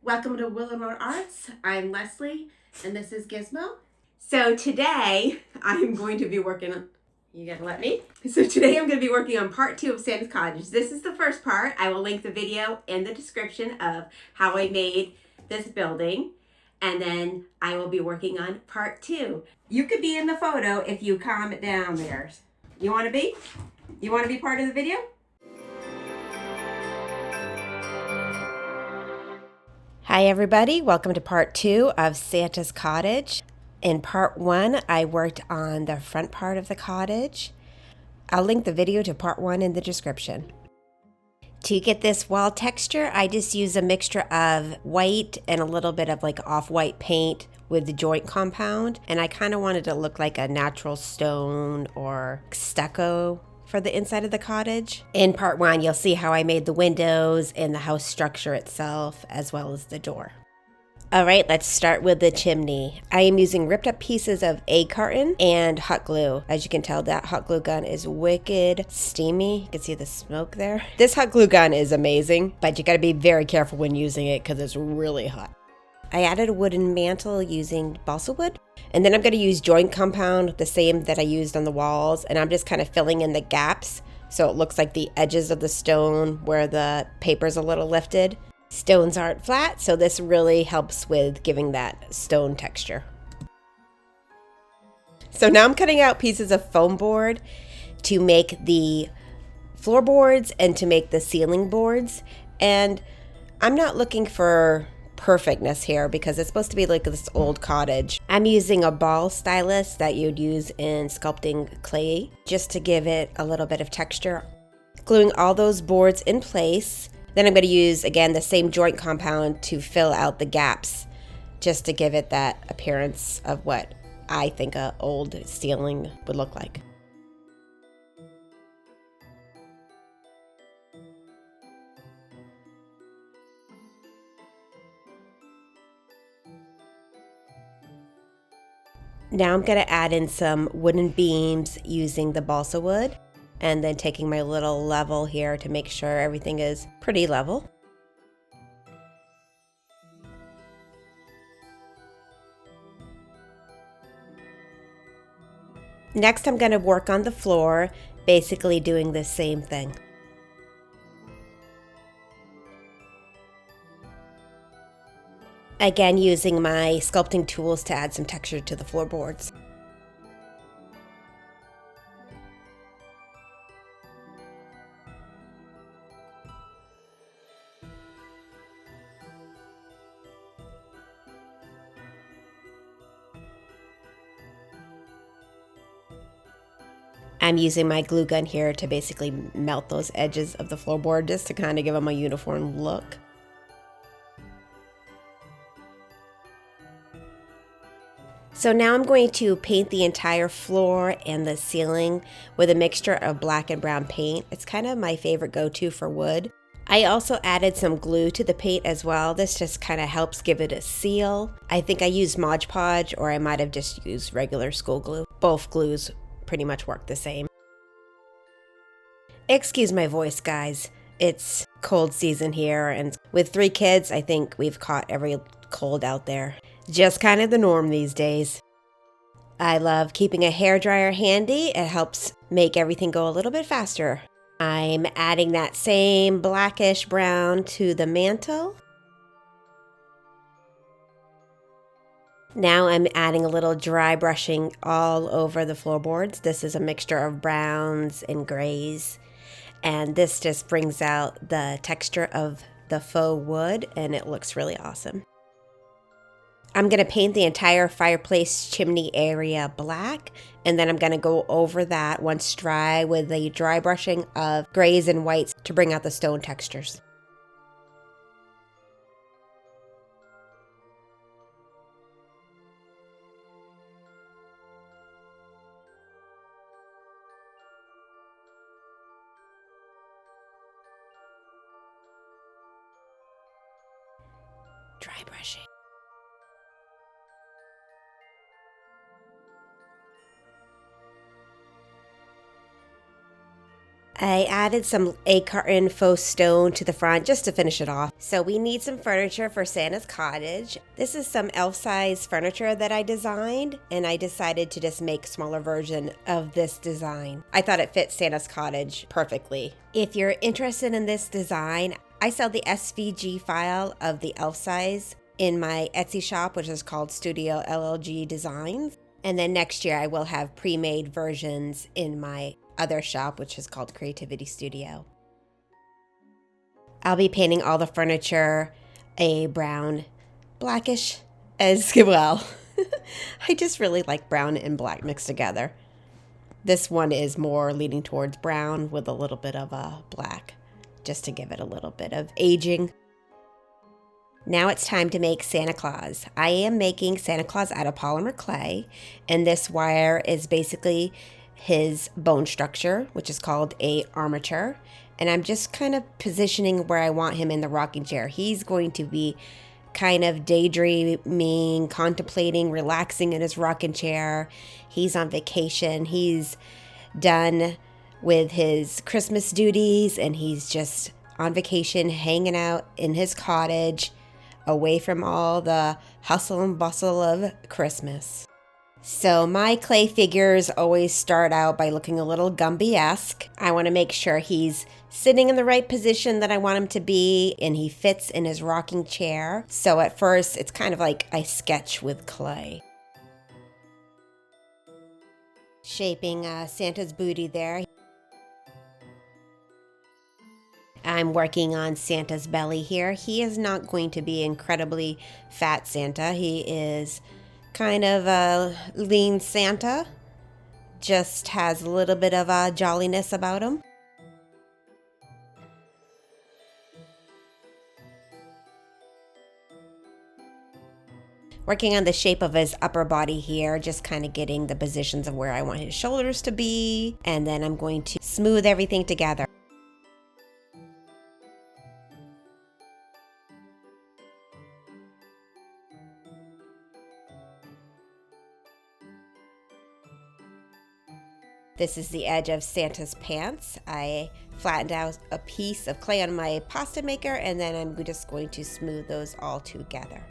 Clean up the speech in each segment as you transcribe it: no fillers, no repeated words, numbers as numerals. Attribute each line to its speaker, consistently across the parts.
Speaker 1: Welcome to Willamore Arts. I'm Leslie, and this is Gizmo. So today I'm going to be working on. You gotta let me. So today I'm going to be working on part 2 of Santa Cottage. This is the first part. I will link the video in the description of how I made this building, and then I will be working on part 2. You could be in the photo if you comment down there. You want to be? You want to be part of the video? Hi everybody, welcome to part 2 of Santa's Cottage. In part 1, I worked on the front part of the cottage. I'll link the video to part 1 in the description. To get this wall texture, I just use a mixture of white and a little bit of like off-white paint with the joint compound. And I kind of wanted it to look like a natural stone or stucco for the inside of the cottage. In part 1, you'll see how I made the windows and the house structure itself, as well as the door. All right, let's start with the chimney. I am using ripped up pieces of egg carton and hot glue. As you can tell, that hot glue gun is wicked steamy. You can see the smoke there. This hot glue gun is amazing, but you gotta be very careful when using it because it's really hot. I added a wooden mantle using balsa wood. And then I'm going to use joint compound, the same that I used on the walls. And I'm just kind of filling in the gaps so it looks like the edges of the stone where the paper's a little lifted. Stones aren't flat, so this really helps with giving that stone texture. So now I'm cutting out pieces of foam board to make the floorboards and to make the ceiling boards. And I'm not looking for perfectness here because it's supposed to be like this old cottage. I'm using a ball stylus that you'd use in sculpting clay just to give it a little bit of texture. Gluing all those boards in place. Then I'm going to use again the same joint compound to fill out the gaps just to give it that appearance of what I think an old ceiling would look like. Now I'm going to add in some wooden beams using the balsa wood and then taking my little level here to make sure everything is pretty level. Next I'm going to work on the floor, basically doing the same thing. Again, using my sculpting tools to add some texture to the floorboards. I'm using my glue gun here to basically melt those edges of the floorboard just to kind of give them a uniform look. So now I'm going to paint the entire floor and the ceiling with a mixture of black and brown paint. It's kind of my favorite go-to for wood. I also added some glue to the paint as well. This just kind of helps give it a seal. I think I used Mod Podge, or I might have just used regular school glue. Both glues pretty much work the same. Excuse my voice, guys. It's cold season here, and with 3 kids, I think we've caught every cold out there. Just kind of the norm these days. I love keeping a hairdryer handy. It helps make everything go a little bit faster. I'm adding that same blackish brown to the mantle. Now I'm adding a little dry brushing all over the floorboards. This is a mixture of browns and grays. And this just brings out the texture of the faux wood, and it looks really awesome. I'm going to paint the entire fireplace chimney area black, and then I'm going to go over that once dry with the dry brushing of grays and whites to bring out the stone textures. Dry brushing. I added some egg carton faux stone to the front just to finish it off. So we need some furniture for Santa's cottage. This is some elf-size furniture that I designed, and I decided to just make a smaller version of this design. I thought it fit Santa's cottage perfectly. If you're interested in this design, I sell the SVG file of the elf size in my Etsy shop, which is called Studio LLG Designs. And then next year I will have pre-made versions in my other shop, which is called Creativity Studio. I'll be painting all the furniture a brown, blackish as well. I just really like brown and black mixed together. This one is more leaning towards brown with a little bit of a black, just to give it a little bit of aging. Now it's time to make Santa Claus. I am making Santa Claus out of polymer clay, and this wire is basically his bone structure, which is called a armature, and I'm just kind of positioning where I want him in the rocking chair. He's going to be kind of daydreaming, contemplating, relaxing in his rocking chair. He's on vacation. He's done with his Christmas duties, and he's just on vacation, hanging out in his cottage, away from all the hustle and bustle of Christmas. So my clay figures always start out by looking a little Gumby-esque. I want to make sure he's sitting in the right position that I want him to be, and he fits in his rocking chair. So at first, it's kind of like I sketch with clay. Shaping Santa's booty there. I'm working on Santa's belly here. He is not going to be incredibly fat Santa. He is kind of a lean Santa, just has a little bit of a jolliness about him. Working on the shape of his upper body here, just kind of getting the positions of where I want his shoulders to be, and then I'm going to smooth everything together. This is the edge of Santa's pants. I flattened out a piece of clay on my pasta maker, and then I'm just going to smooth those all together.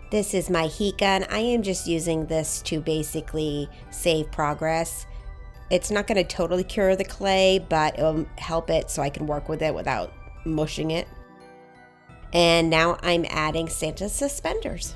Speaker 1: This is my heat gun. I am just using this to basically save progress. It's not going to totally cure the clay, but it'll help it so I can work with it without mushing it. And now I'm adding Santa's suspenders.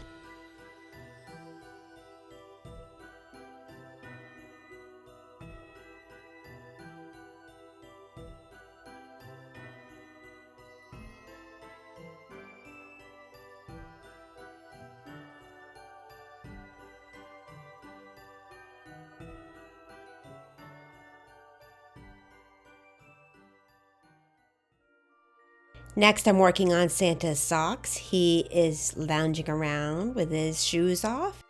Speaker 1: Next, I'm working on Santa's socks. He is lounging around with his shoes off,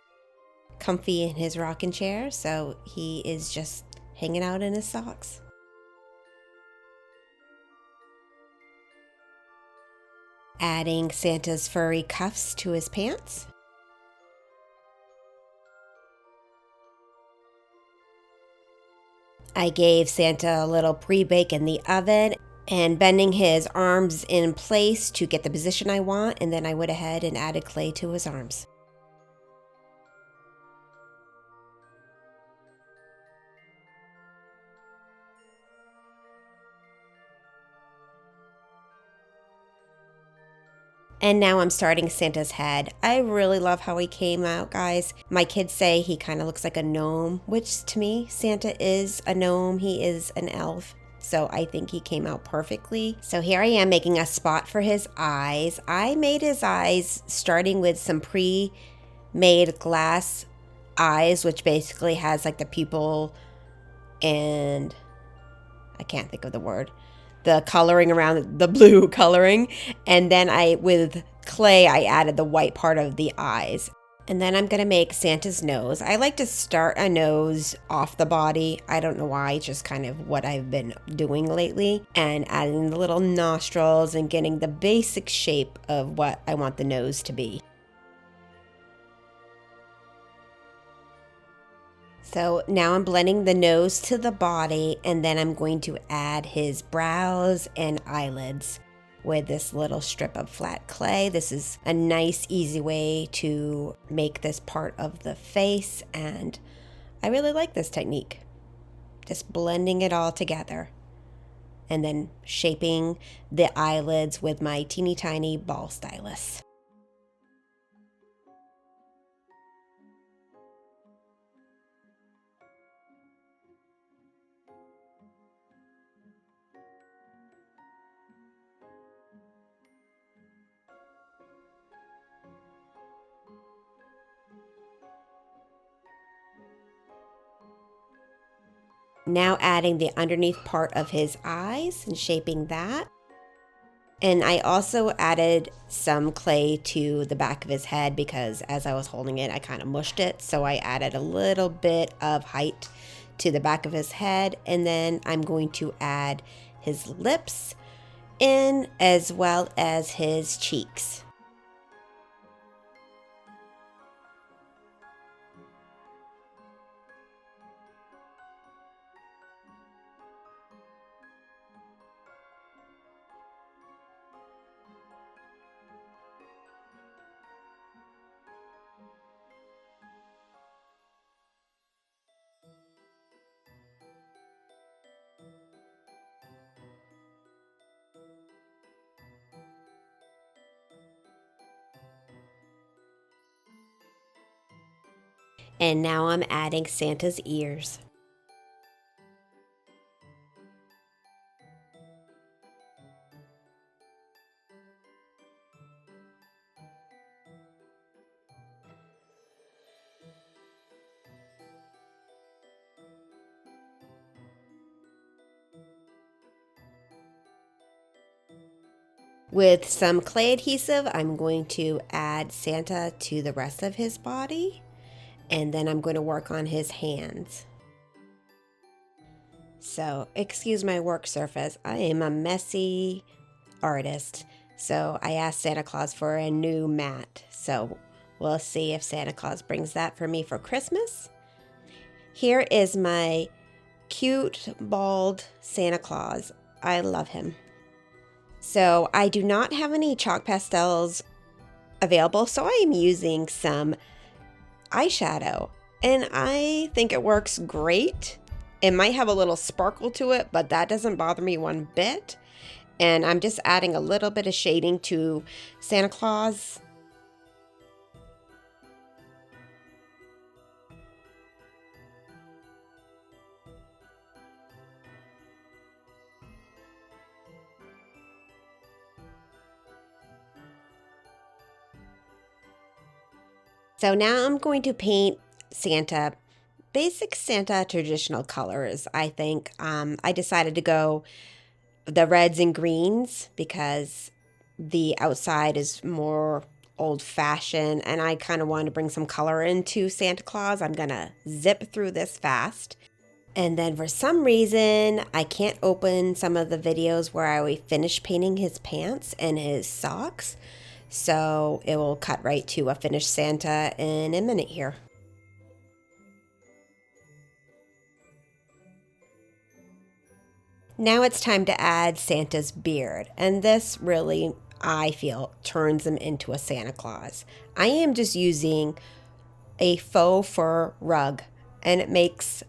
Speaker 1: comfy in his rocking chair, so he is just hanging out in his socks. Adding Santa's furry cuffs to his pants. I gave Santa a little pre-bake in the oven and bending his arms in place to get the position I want, and then I went ahead and added clay to his arms. And now I'm starting Santa's head. I really love how he came out, guys. My kids say he kind of looks like a gnome, which to me, Santa is a gnome. He is an elf. So I think he came out perfectly. So here I am making a spot for his eyes. I made his eyes starting with some pre-made glass eyes, which basically has like the pupil and I can't think of the word. The coloring around the blue coloring. And then with clay, I added the white part of the eyes. And then I'm going to make Santa's nose. I like to start a nose off the body. I don't know why, it's just kind of what I've been doing lately. And adding the little nostrils and getting the basic shape of what I want the nose to be. So now I'm blending the nose to the body, and then I'm going to add his brows and eyelids with this little strip of flat clay. This is a nice, easy way to make this part of the face, and I really like this technique. Just blending it all together and then shaping the eyelids with my teeny tiny ball stylus. Now adding the underneath part of his eyes and shaping that. And I also added some clay to the back of his head because as I was holding it, I kind of mushed it. So I added a little bit of height to the back of his head. And then I'm going to add his lips in as well as his cheeks. And now I'm adding Santa's ears. With some clay adhesive, I'm going to add Santa to the rest of his body, and then I'm going to work on his hands. So, excuse my work surface. I am a messy artist, so I asked Santa Claus for a new mat. So, we'll see if Santa Claus brings that for me for Christmas. Here is my cute, bald Santa Claus. I love him. So I do not have any chalk pastels available, so I am using some eyeshadow, and I think it works great. It might have a little sparkle to it, but that doesn't bother me one bit. And I'm just adding a little bit of shading to Santa Claus. So now I'm going to paint Santa, basic Santa traditional colors. I think I decided to go the reds and greens because the outside is more old-fashioned, and I kind of wanted to bring some color into Santa Claus. I'm gonna zip through this fast. And then for some reason, I can't open some of the videos where I finish painting his pants and his socks. So it will cut right to a finished Santa in a minute here. Now it's time to add Santa's beard. And this really, I feel, turns him into a Santa Claus. I am just using a faux fur rug, and it makes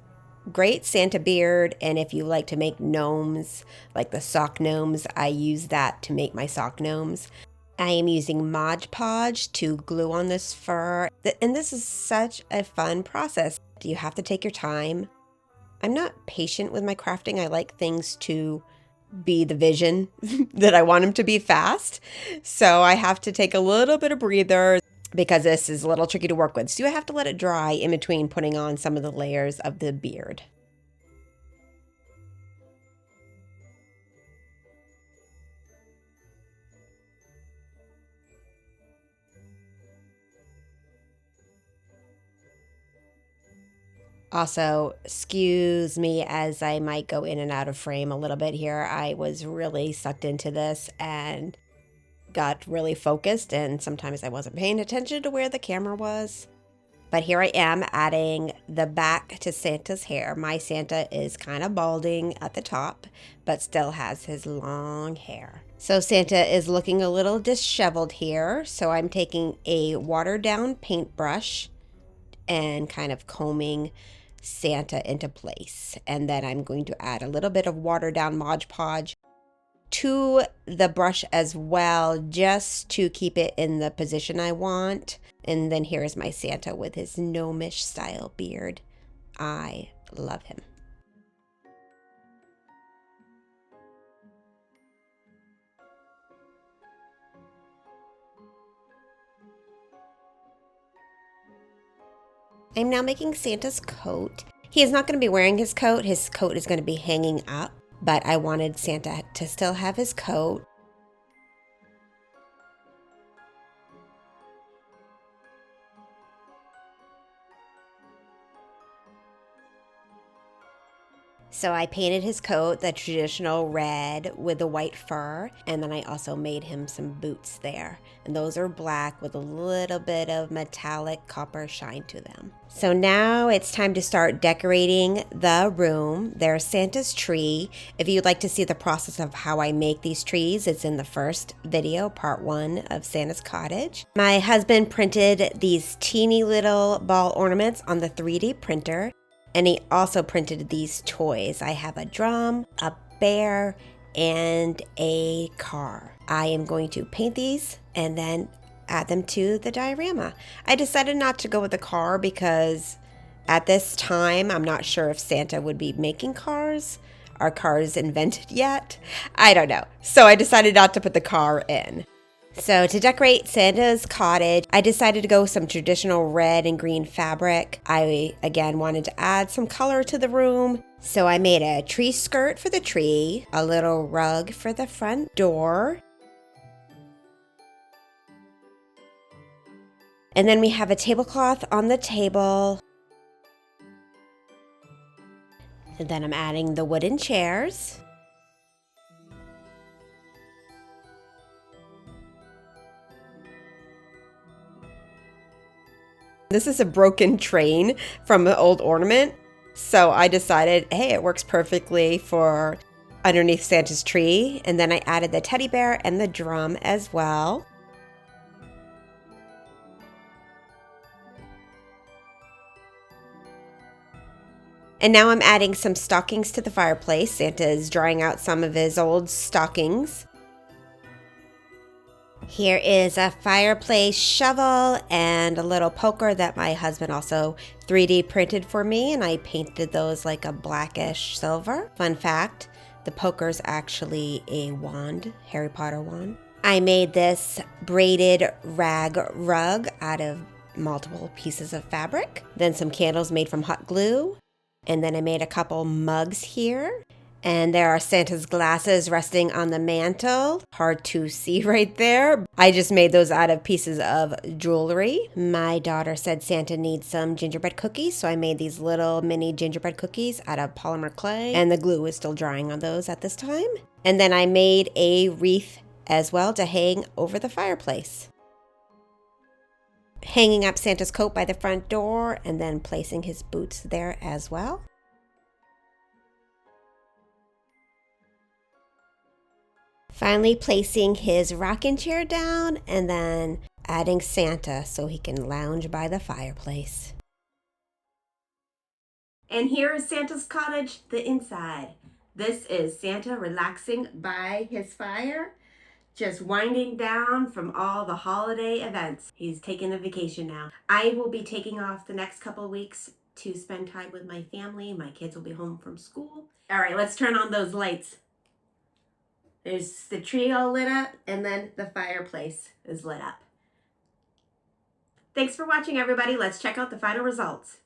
Speaker 1: great Santa beard. And if you like to make gnomes, like the sock gnomes, I use that to make my sock gnomes. I am using Mod Podge to glue on this fur, and this is such a fun process. You have to take your time. I'm not patient with my crafting. I like things to be the vision that I want them to be fast. So I have to take a little bit of breather because this is a little tricky to work with. So you have to let it dry in between putting on some of the layers of the beard. Also, excuse me as I might go in and out of frame a little bit here. I was really sucked into this and got really focused, and sometimes I wasn't paying attention to where the camera was. But here I am adding the back to Santa's hair. My Santa is kind of balding at the top, but still has his long hair. So Santa is looking a little disheveled here. So I'm taking a watered down paintbrush and kind of combing Santa into place. And then I'm going to add a little bit of watered down Mod Podge to the brush as well, just to keep it in the position I want. And then here is my Santa with his gnomish style beard. I love him. I'm now making Santa's coat. He is not going to be wearing his coat. His coat is going to be hanging up, but I wanted Santa to still have his coat. So I painted his coat the traditional red with the white fur, and then I also made him some boots there. And those are black with a little bit of metallic copper shine to them. So now it's time to start decorating the room. There's Santa's tree. If you'd like to see the process of how I make these trees, it's in the first video, part 1 of Santa's Cottage. My husband printed these teeny little ball ornaments on the 3D printer. And he also printed these toys. I have a drum, a bear, and a car. I am going to paint these and then add them to the diorama. I decided not to go with the car because at this time, I'm not sure if Santa would be making cars. Are cars invented yet? I don't know. So I decided not to put the car in. So to decorate Santa's cottage, I decided to go with some traditional red and green fabric. I, again, wanted to add some color to the room. So I made a tree skirt for the tree, a little rug for the front door. And then we have a tablecloth on the table. And then I'm adding the wooden chairs. This is a broken train from an old ornament. So I decided, hey, it works perfectly for underneath Santa's tree. And then I added the teddy bear and the drum as well. And now I'm adding some stockings to the fireplace. Santa is drying out some of his old stockings. Here is a fireplace shovel and a little poker that my husband also 3D printed for me, and I painted those like a blackish silver. Fun fact, the poker's actually a wand, Harry Potter wand. I made this braided rag rug out of multiple pieces of fabric, then some candles made from hot glue, and then I made a couple mugs here. And there are Santa's glasses resting on the mantle. Hard to see right there. I just made those out of pieces of jewelry. My daughter said Santa needs some gingerbread cookies, so I made these little mini gingerbread cookies out of polymer clay. And the glue is still drying on those at this time. And then I made a wreath as well to hang over the fireplace. Hanging up Santa's coat by the front door and then placing his boots there as well. Finally placing his rocking chair down and then adding Santa so he can lounge by the fireplace. And here is Santa's cottage, the inside. This is Santa relaxing by his fire, just winding down from all the holiday events. He's taking a vacation now. I will be taking off the next couple of weeks to spend time with my family. My kids will be home from school. All right, let's turn on those lights. There's the tree all lit up, and then the fireplace is lit up. Thanks for watching, everybody. Let's check out the final results.